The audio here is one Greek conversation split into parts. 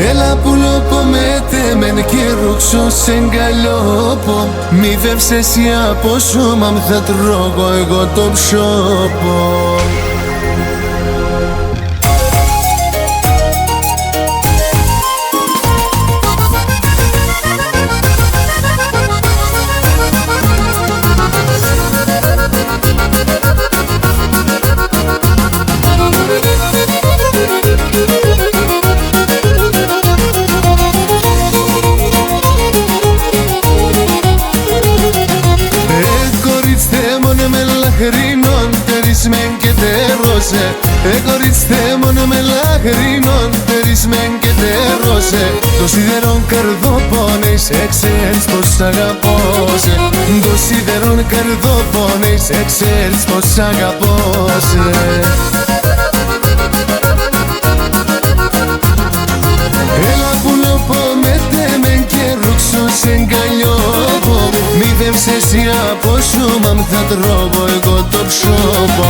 Έλα πουλόπο με τέμεν και ρούξω σε γκαλιόπο. Μη φεύσες εσύ από σώμα μ' θα τρώγω εγώ το ψώπο. Λαχρίνων περισμεν και τερώσε. Κορίτσте μόνο με λαχρίνων περισμεν και τερώσε. Το σιδερόν καρδόπονες ξέρεις πως αγαπώ σε. Το σιδερόν καρδόπονες ξέρεις πως αγαπώ σε. Έλα πουλόπο με τέμεν και ρούξω σε γκαλιόπο. Μη φεύσες εσύ από σώμα μ' θα τρώγω εγώ το ψώπο.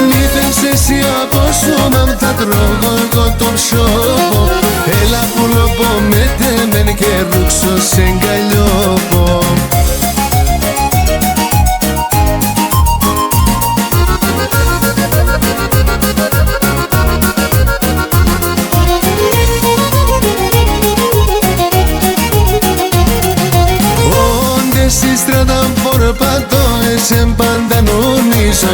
Μη φεύσες εσύ από σώμα μ' θα τρώγω εγώ το ψώπο. Έλα πουλόπο με τέμεν και ρούξω σε γκαλιόπο. Στη στράτα πορπατώ, εσεν πάντα νομίζω.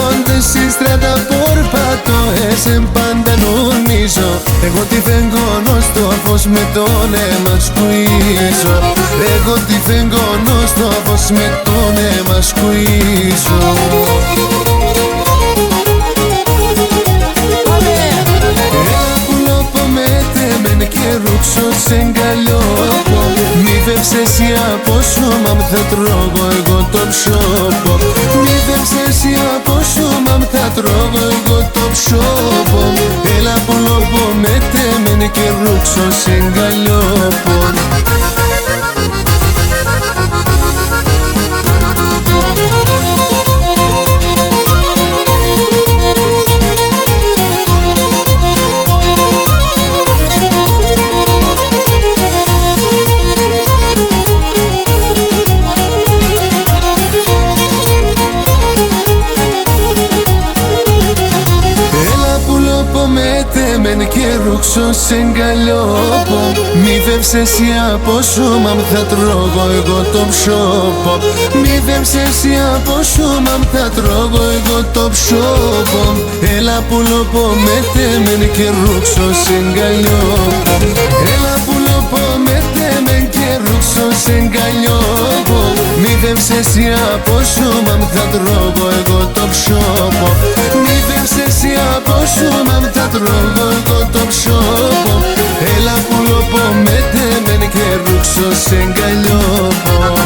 Όντες στη στράτα πορπατώ, εσεν πάντα νομίζω. Εγώ τι φεγγώνω στο φως με τον αίμα σκουίζω. Εγώ τι φεγγώνω στο φως με τον αίμα σκουίζω. Έλα πουλόπο με τέμεν και ρούξω σε γκαλιόπο. Μη φεύσες εσύ από σώμα μ' θα τρώγω εγώ το ψώπο. Μη φεύσες εσύ από σώμα μ' θα τρώγω εγώ το ψώπο. Έλα πουλόπο με τέμεν και ρούξω σε γκαλιόπο. Με και ρούξω σε γκαλιόπο. Μη φεύσες εσύ από σώμα μ' θα τρώγω εγώ το ψώπο. Μη φεύσες εσύ από σώμα μ' θα τρώγω εγώ το ψώπο. Έλα πουλόπο με τέμεν και ρούξω σε γκαλιόπο. Έλα πουλόπο με τέμεν και ρούξω σε γκαλιόπο. Μη φεύσες εσύ από σώμα μ' θα τρώγω εγώ το ψώπο. Μη φεύσες εσύ από σώμα μ' θα τρώγω εγώ το ψώπο. Έλα πουλόπο με τέμεν και ρούξω σε γκαλιόπο.